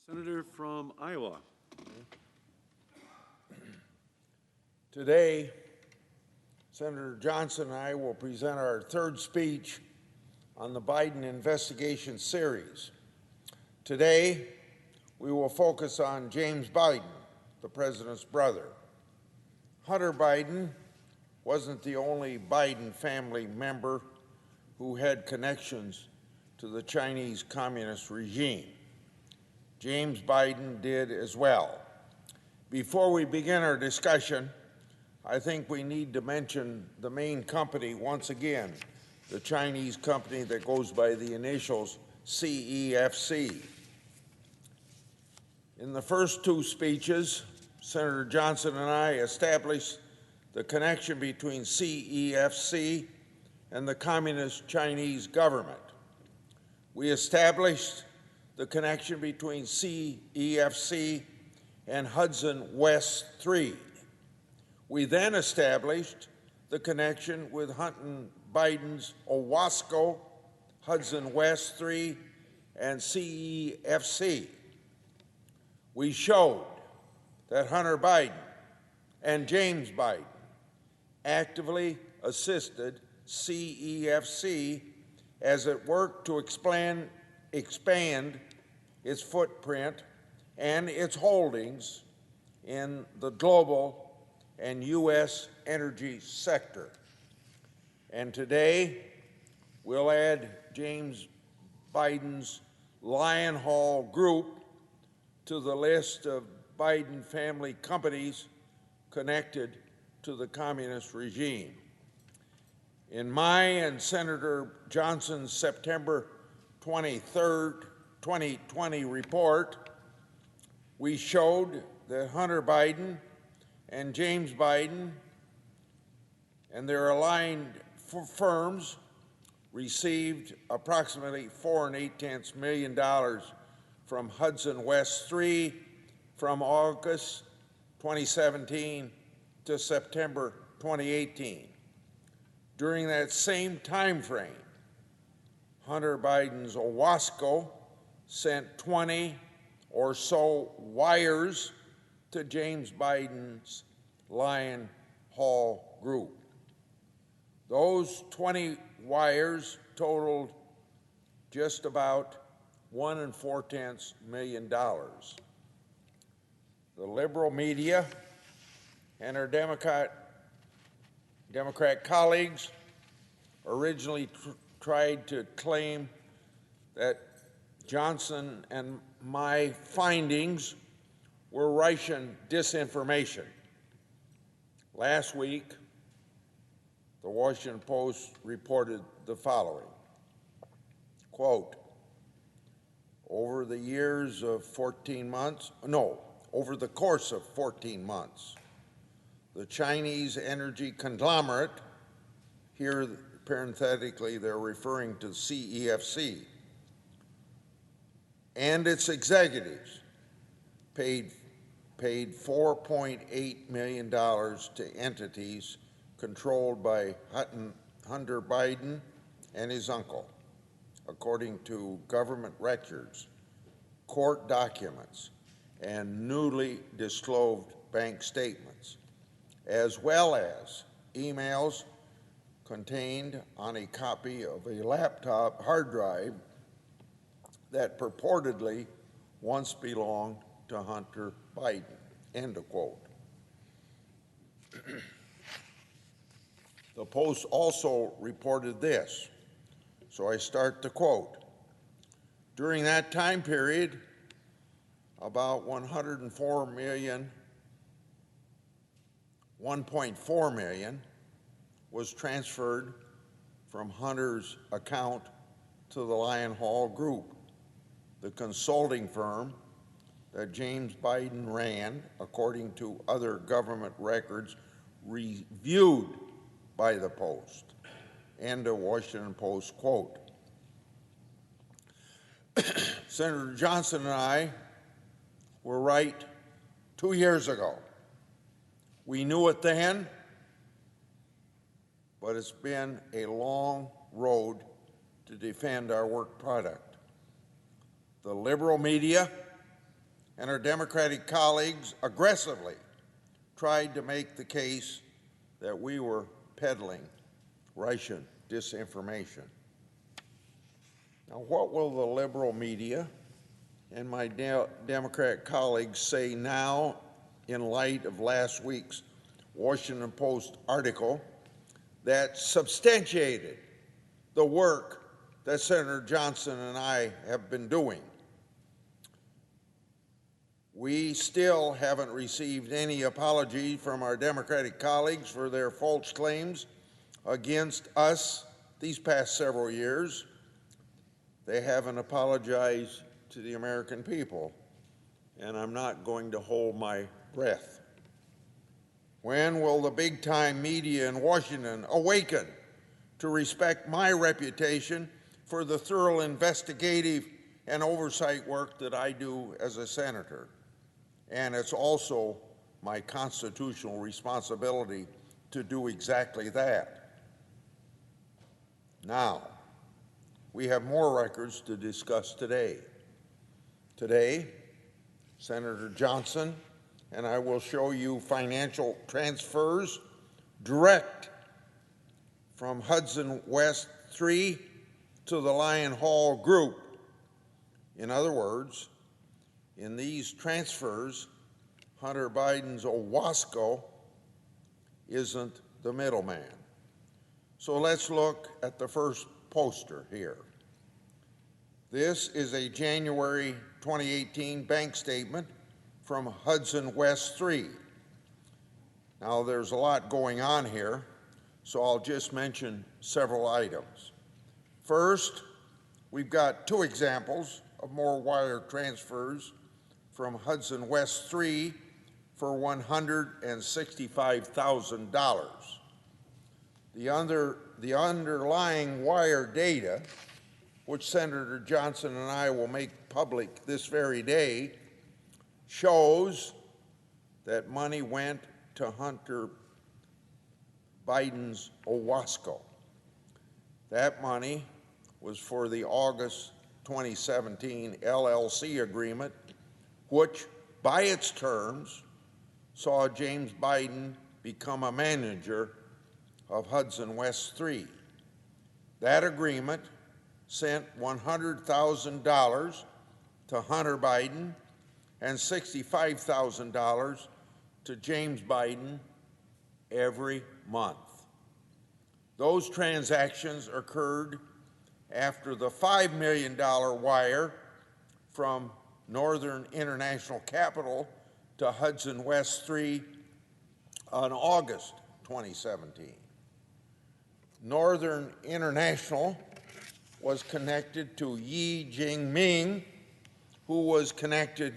Senator from Iowa. Today, Senator Johnson and I will present our third speech on the Biden investigation series. Today, we will focus on James Biden, the president's brother. Hunter Biden wasn't the only Biden family member who had connections to the Chinese Communist regime. James Biden did as well. Before we begin our discussion, I think we need to mention the main company once again, the Chinese company that goes by the initials CEFC. In the first two speeches, Senator Johnson and I established the connection between CEFC and the Communist Chinese government. We established the connection between CEFC and Hudson West 3. We then established the connection with Hunter Biden's Owasco, Hudson West 3, and CEFC. We showed that Hunter Biden and James Biden actively assisted CEFC as it worked to expand its footprint and its holdings in the global and U.S. energy sector. And today, we'll add James Biden's Lion Hall Group to the list of Biden family companies connected to the communist regime. In my and Senator Johnson's September 23rd, 2020 report, we showed that Hunter Biden and James Biden and their aligned firms received approximately $4.8 million from Hudson West 3 from August 2017 to September 2018. During that same time frame, Hunter Biden's Owasco sent 20 or so wires to James Biden's Lion Hall Group. Those 20 wires totaled just about $1.4 million. The liberal media and our Democrat colleagues originally tried to claim that Johnson and my findings were Russian disinformation. Last week, the Washington Post reported the following, quote, over the course of 14 months, the Chinese energy conglomerate, here parenthetically they're referring to CEFC, and its executives paid $4.8 million to entities controlled by Hunter Biden and his uncle, according to government records, court documents, and newly disclosed bank statements, as well as emails contained on a copy of a laptop hard drive that purportedly once belonged to Hunter Biden, end of quote. The Post also reported this, so I start the quote. During that time period, about $1.4 million was transferred from Hunter's account to the Lion Hall Group, the consulting firm that James Biden ran, according to other government records reviewed by the Post. End of Washington Post quote. Senator Johnson and I were right 2 years ago. We knew it then, but it's been a long road to defend our work product. The liberal media and our Democratic colleagues aggressively tried to make the case that we were peddling Russian disinformation. Now, what will the liberal media and my Democrat colleagues say now in light of last week's Washington Post article that substantiated the work that Senator Johnson and I have been doing? We still haven't received any apology from our Democratic colleagues for their false claims against us these past several years. They haven't apologized to the American people, and I'm not going to hold my breath. When will the big-time media in Washington awaken to respect my reputation for the thorough investigative and oversight work that I do as a senator? And it's also my constitutional responsibility to do exactly that. Now, we have more records to discuss today. Today, Senator Johnson and I will show you financial transfers direct from Hudson West 3 to the Lyon Hall Group. In other words, in these transfers, Hunter Biden's Owasco isn't the middleman. So let's look at the first poster here. This is a January 2018 bank statement from Hudson West 3. Now, there's a lot going on here, so I'll just mention several items. First, we've got two examples of more wire transfers from Hudson West 3 for $165,000. The underlying wire data, which Senator Johnson and I will make public this very day, shows that money went to Hunter Biden's Owasco. That money was for the August 2017 LLC agreement, which, by its terms, saw James Biden become a manager of Hudson West 3. That agreement sent $100,000 to Hunter Biden and $65,000 to James Biden every month. Those transactions occurred after the $5 million wire from Northern International Capital to Hudson West 3 on August 2017. Northern International was connected to Yi Jinping, who was connected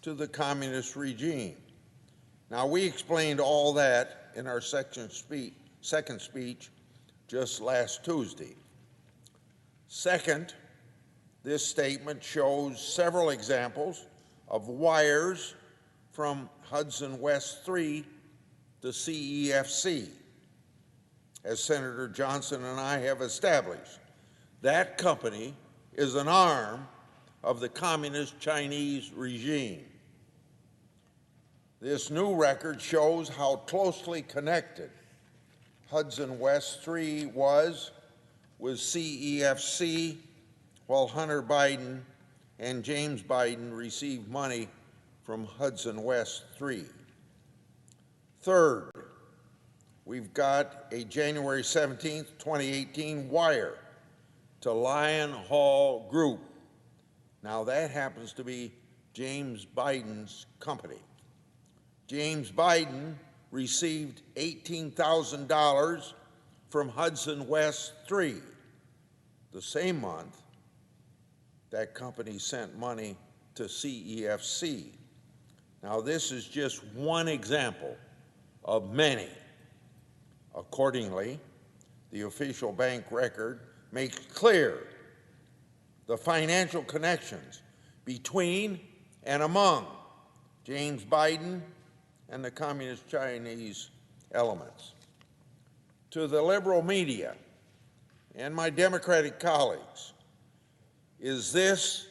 to the communist regime. Now, we explained all that in our second speech just last Tuesday. Second, this statement shows several examples of wires from Hudson West 3 to CEFC. As Senator Johnson and I have established, that company is an arm of the communist Chinese regime. This new record shows how closely connected Hudson West 3 was with CEFC, while Hunter Biden and James Biden received money from Hudson West 3. Third, we've got a January 17, 2018 wire to Lyon Hall Group. Now, that happens to be James Biden's company. James Biden received $18,000 from Hudson West 3. The same month, that company sent money to CEFC. Now, this is just one example of many. Accordingly, the official bank record makes clear the financial connections between and among James Biden and the communist Chinese elements. To the liberal media and my Democratic colleagues, is this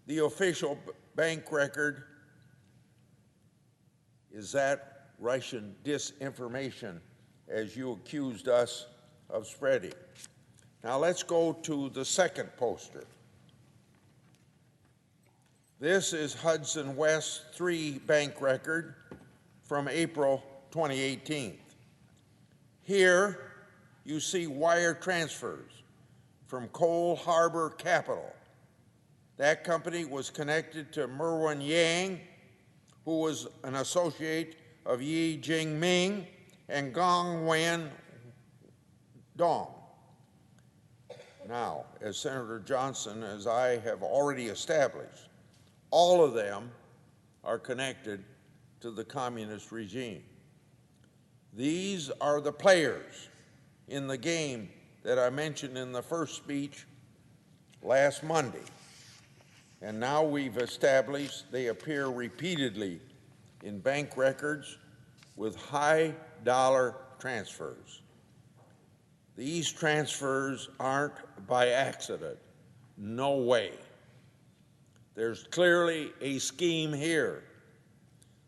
the official bank record is that Russian disinformation, as you accused us of spreading. Now let's go to the second poster. This is Hudson West 3 bank record from April 2018. Here you see wire transfers from Cole Harbor Capital. That company was connected to Merwin Yang, who was an associate of Yi Jingming and Gong Wen Dong. Now, as Senator Johnson, as I have already established, all of them are connected to the communist regime. These are the players in the game that I mentioned in the first speech last Monday. And now we've established they appear repeatedly in bank records with high dollar transfers. These transfers aren't by accident. No way. There's clearly a scheme here.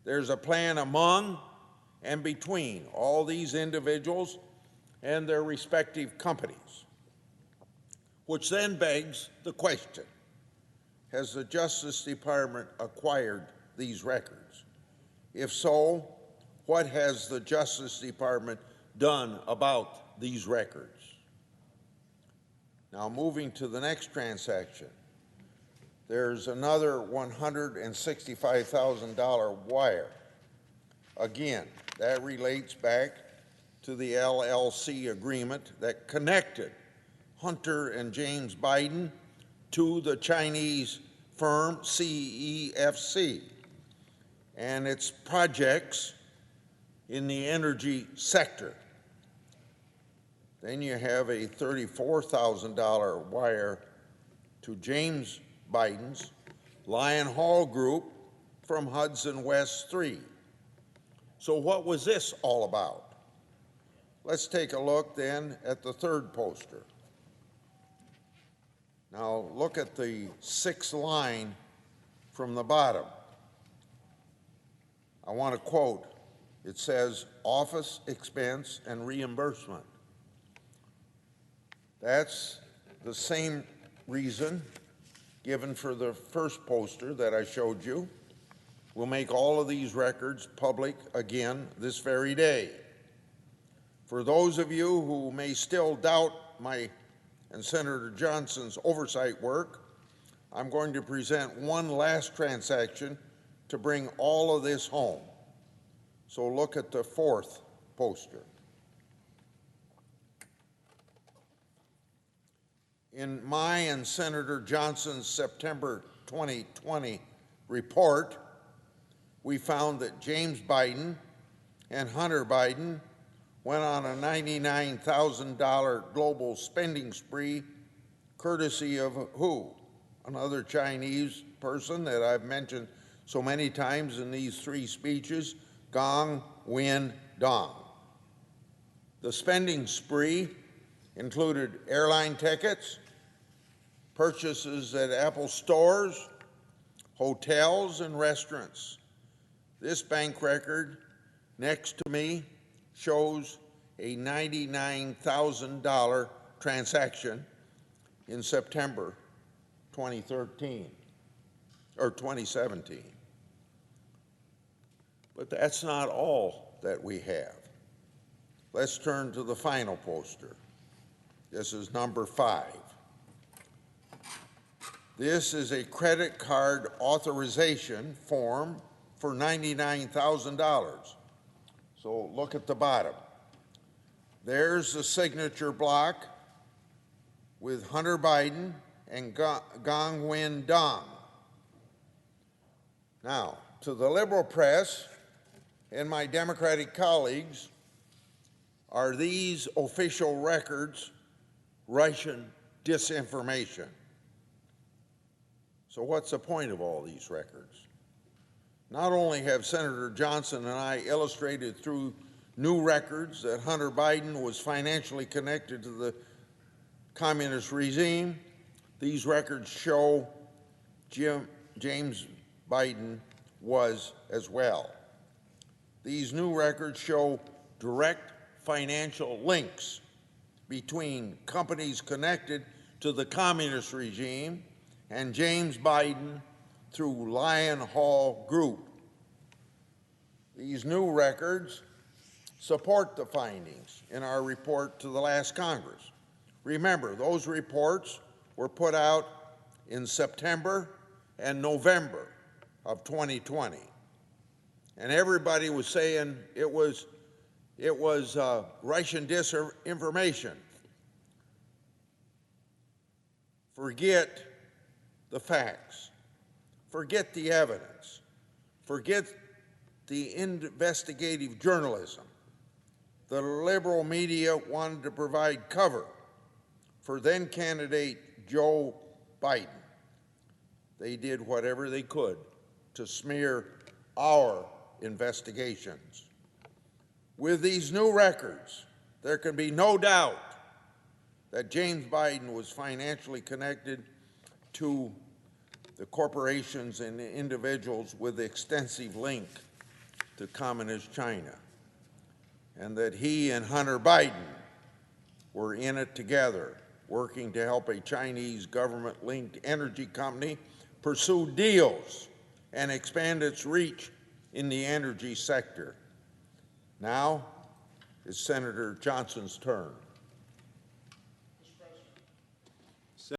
There's a plan among and between all these individuals and their respective companies, which then begs the question, has the Justice Department acquired these records? If so, what has the Justice Department done about these records? Now, moving to the next transaction, there's another $165,000 wire. Again, that relates back to the LLC agreement that connected Hunter and James Biden to the Chinese firm CEFC and its projects in the energy sector. Then you have a $34,000 wire to James Biden's Lion Hall Group from Hudson West 3. So what was this all about? Let's take a look then at the third poster. Now look at the sixth line from the bottom. I want to quote. It says, office expense and reimbursement. That's the same reason given for the first poster that I showed you. We'll make all of these records public again this very day. For those of you who may still doubt my and Senator Johnson's oversight work, I'm going to present one last transaction to bring all of this home. So look at the fourth poster. In my and Senator Johnson's September 2020 report, we found that James Biden and Hunter Biden went on a $99,000 global spending spree, courtesy of who? Another Chinese person that I've mentioned so many times in these three speeches, Gong Wen Dong. The spending spree included airline tickets, purchases at Apple stores, hotels, and restaurants. This bank record next to me shows a $99,000 transaction in September 2013 or 2017. But that's not all that we have. Let's turn to the final poster. This is number 5. This is a credit card authorization form for $99,000. So look at the bottom. There's the signature block with Hunter Biden and Gong Wen Dong. Now, to the liberal press and my Democratic colleagues, are these official records Russian disinformation? So what's the point of all these records? Not only have Senator Johnson and I illustrated through new records that Hunter Biden was financially connected to the communist regime, these records show James Biden was as well. These new records show direct financial links between companies connected to the communist regime and James Biden through Lion Hall Group. These new records support the findings in our report to the last Congress. Remember, those reports were put out in September and November of 2020. And everybody was saying it was Russian disinformation. Forget the facts. Forget the evidence. Forget the investigative journalism. The liberal media wanted to provide cover for then candidate Joe Biden. They did whatever they could to smear our investigations. With these new records, there can be no doubt that James Biden was financially connected to the corporations and the individuals with extensive link to communist China, and that he and Hunter Biden were in it together, working to help a Chinese government-linked energy company pursue deals and expand its reach in the energy sector. Now it's Senator Johnson's turn.